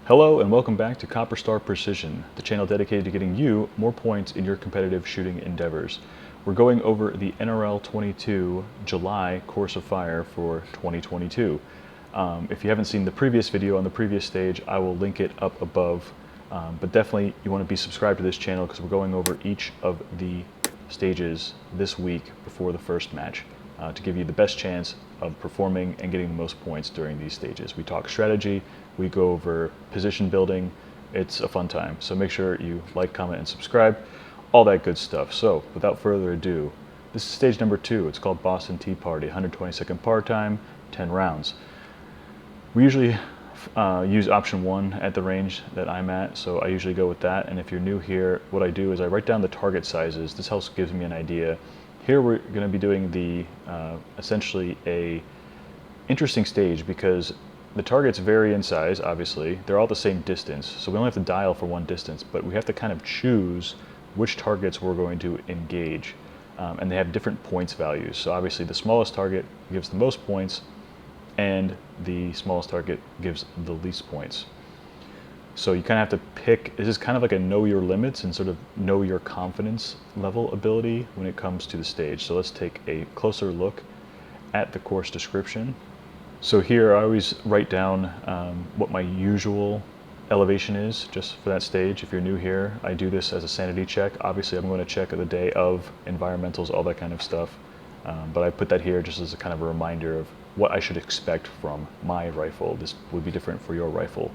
Hello and welcome back to Copper Star Precision, the channel dedicated to getting you more points in your competitive shooting endeavors. We're going over the NRL22 July Course of Fire for 2022. If you haven't seen the previous video on the previous stage, I will link it up above. But definitely you want to be subscribed to this channel because we're going over each of the stages this week before the first match to give you the best chance of performing and getting the most points during these stages. We talk strategy, we go over position building. It's a fun time. So make sure you like, comment, and subscribe, all that good stuff. So without further ado, this is stage number 2. It's called Boston Tea Party, 120-second par time, 10 rounds. We usually use option 1 at the range that I'm at, so I usually go with that. And if you're new here, what I do is I write down the target sizes. This helps gives me an idea. Here we're going to be doing the essentially a interesting stage because the targets vary in size, obviously. They're all the same distance, so we only have to dial for one distance, but we have to kind of choose which targets we're going to engage. And they have different points values. So obviously the smallest target gives the most points, and the smallest target gives the least points. So you kind of have to pick. This is kind of like a know your limits and sort of know your confidence level ability when it comes to the stage. So let's take a closer look at the course description. So here I always write down what my usual elevation is just for that stage. If you're new here, I do this as a sanity check. Obviously I'm going to check the day of, environmentals, all that kind of stuff. But I put that here just as a kind of a reminder of what I should expect from my rifle. This would be different for your rifle.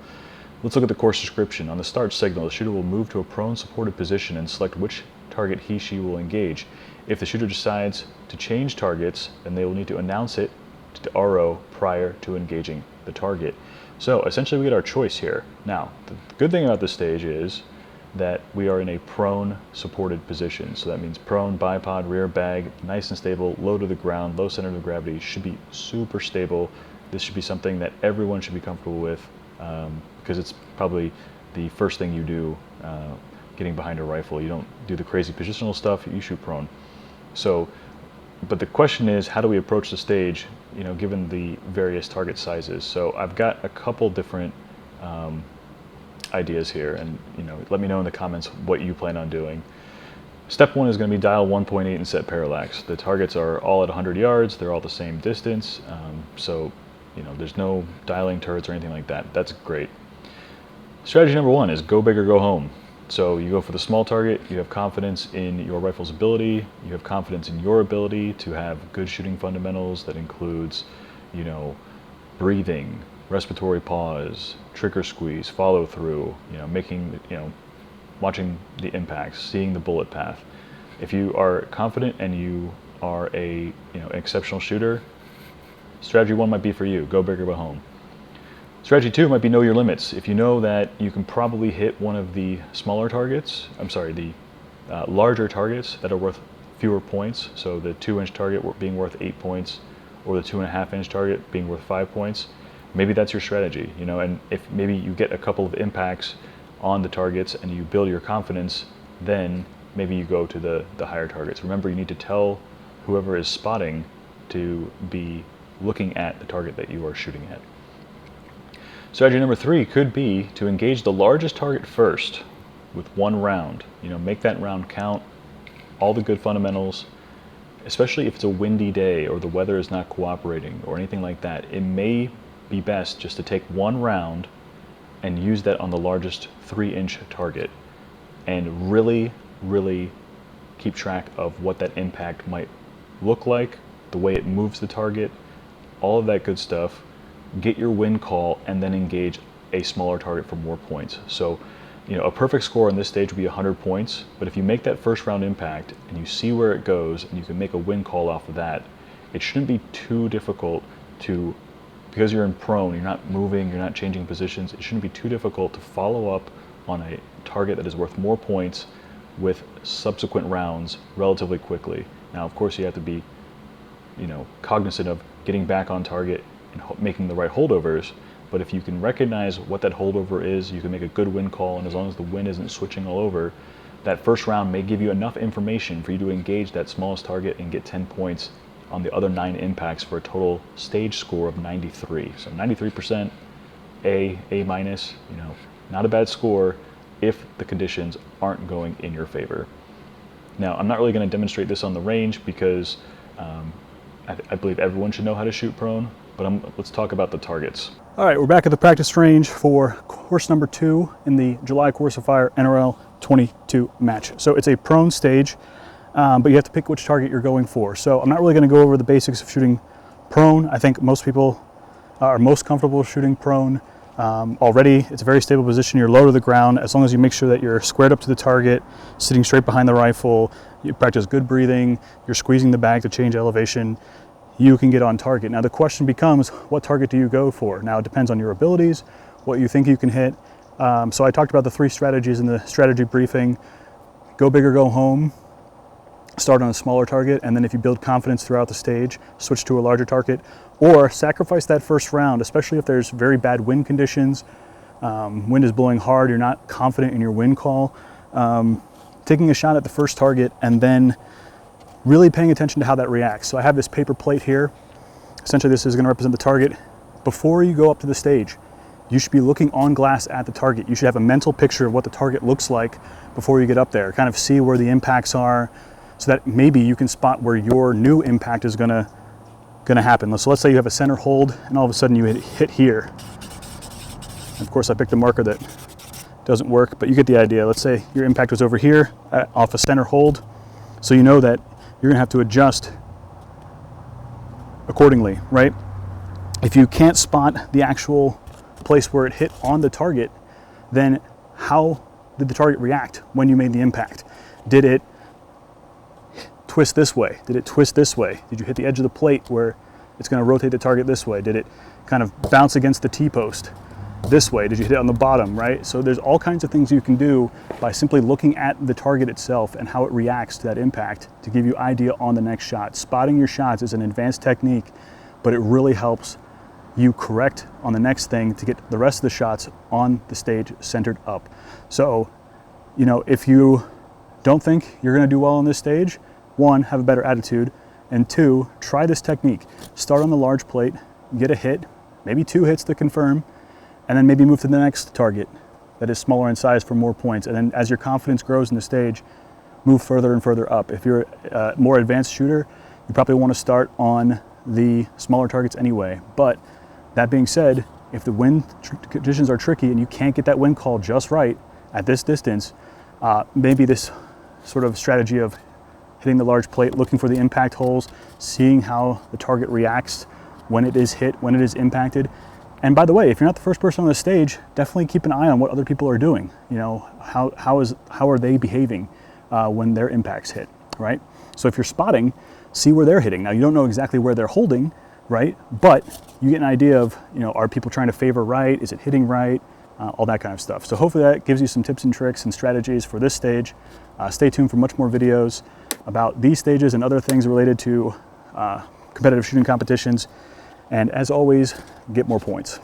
Let's look at the course description. On the start signal, the shooter will move to a prone supported position and select which target he/she will engage. If the shooter decides to change targets, then they will need to announce it to RO prior to engaging the target. So essentially we get our choice here. Now, the good thing about this stage is that we are in a prone supported position. So that means prone, bipod, rear bag, nice and stable, low to the ground, low center of gravity, should be super stable. This should be something that everyone should be comfortable with because it's probably the first thing you do getting behind a rifle. You don't do the crazy positional stuff, you shoot prone. So, but the question is, how do we approach the stage, you know, given the various target sizes? So I've got a couple different ideas here, and you know, let me know in the comments what you plan on doing. Step 1 is going to be dial 1.8 and set parallax. The targets are all at 100 yards. They're all the same distance. So, you know, there's no dialing turrets or anything like that. That's great. Strategy number 1 is go big or go home. So you go for the small target, you have confidence in your rifle's ability, you have confidence in your ability to have good shooting fundamentals that includes, you know, breathing, respiratory pause, trigger squeeze, follow through, you know, making, you know, watching the impacts, seeing the bullet path. If you are confident and you are a, you know, exceptional shooter, strategy 1 might be for you, go big or go home. Strategy 2 might be know your limits. If you know that you can probably hit one of the smaller targets, the larger targets that are worth fewer points, so the 2-inch target being worth 8 points, or the 2.5-inch target being worth 5 points, maybe that's your strategy, you know. And if maybe you get a couple of impacts on the targets and you build your confidence, then maybe you go to the higher targets. Remember, you need to tell whoever is spotting to be looking at the target that you are shooting at. Strategy number 3 could be to engage the largest target first with 1 round. You know, make that round count, all the good fundamentals, especially if it's a windy day or the weather is not cooperating or anything like that. It may be best just to take 1 round and use that on the largest 3-inch target and really, really keep track of what that impact might look like, the way it moves the target, all of that good stuff. Get your win call and then engage a smaller target for more points. So, you know, a perfect score on this stage would be 100 points, but if you make that first round impact and you see where it goes and you can make a win call off of that, it shouldn't be too difficult to, because you're in prone, you're not moving, you're not changing positions, it shouldn't be too difficult to follow up on a target that is worth more points with subsequent rounds relatively quickly. Now, of course, you have to be, you know, cognizant of getting back on target and making the right holdovers, but if you can recognize what that holdover is, you can make a good win call, and as long as the wind isn't switching all over, that first round may give you enough information for you to engage that smallest target and get 10 points on the other 9 impacts for a total stage score of 93. So 93%, A minus, you know, not a bad score if the conditions aren't going in your favor. Now, I'm not really going to demonstrate this on the range because I believe everyone should know how to shoot prone, but let's talk about the targets. All right, we're back at the practice range for course number 2 in the July Course of Fire NRL22 match. So it's a prone stage, but you have to pick which target you're going for. So I'm not really going to go over the basics of shooting prone. I think most people are most comfortable shooting prone. Already, it's a very stable position. You're low to the ground as long as you make sure that you're squared up to the target, sitting straight behind the rifle. You practice good breathing. You're squeezing the bag to change elevation. You can get on target. Now the question becomes, what target do you go for? Now it depends on your abilities, what you think you can hit. So I talked about the 3 strategies in the strategy briefing. Go big or go home. Start on a smaller target, and then if you build confidence throughout the stage, switch to a larger target, or sacrifice that first round, especially if there's very bad wind conditions. Wind is blowing hard, you're not confident in your wind call. Taking a shot at the first target and then really paying attention to how that reacts. So I have this paper plate here. Essentially this is going to represent the target. Before you go up to the stage, you should be looking on glass at the target. You should have a mental picture of what the target looks like before you get up there. Kind of see where the impacts are so that maybe you can spot where your new impact is gonna happen. So let's say you have a center hold and all of a sudden you hit here. And of course I picked a marker that doesn't work, but you get the idea. Let's say your impact was over here off a center hold. So you know that you're gonna have to adjust accordingly, right? If you can't spot the actual place where it hit on the target, then how did the target react when you made the impact? Did it twist this way? Did it twist this way? Did you hit the edge of the plate where it's going to rotate the target this way? Did it kind of bounce against the T-post this way? Did you hit it on the bottom, right? So there's all kinds of things you can do by simply looking at the target itself and how it reacts to that impact to give you idea on the next shot. Spotting your shots is an advanced technique, but it really helps you correct on the next thing to get the rest of the shots on the stage centered up. So, you know, if you don't think you're going to do well on this stage, 1, have a better attitude, and 2, try this technique. Start on the large plate, get a hit, maybe 2 hits to confirm, and then maybe move to the next target that is smaller in size for more points. And then as your confidence grows in the stage, move further and further up. If you're a more advanced shooter, you probably want to start on the smaller targets anyway. But that being said, if the wind conditions are tricky and you can't get that wind call just right at this distance, maybe this sort of strategy of hitting the large plate, looking for the impact holes, seeing how the target reacts when it is hit, when it is impacted. And by the way, if you're not the first person on the stage, definitely keep an eye on what other people are doing. You know, how are they behaving when their impacts hit, right? So if you're spotting, see where they're hitting. Now you don't know exactly where they're holding, right? But you get an idea of, you know, are people trying to favor right? Is it hitting right? All that kind of stuff. So hopefully that gives you some tips and tricks and strategies for this stage. Stay tuned for much more videos about these stages and other things related to competitive shooting competitions. And as always, get more points.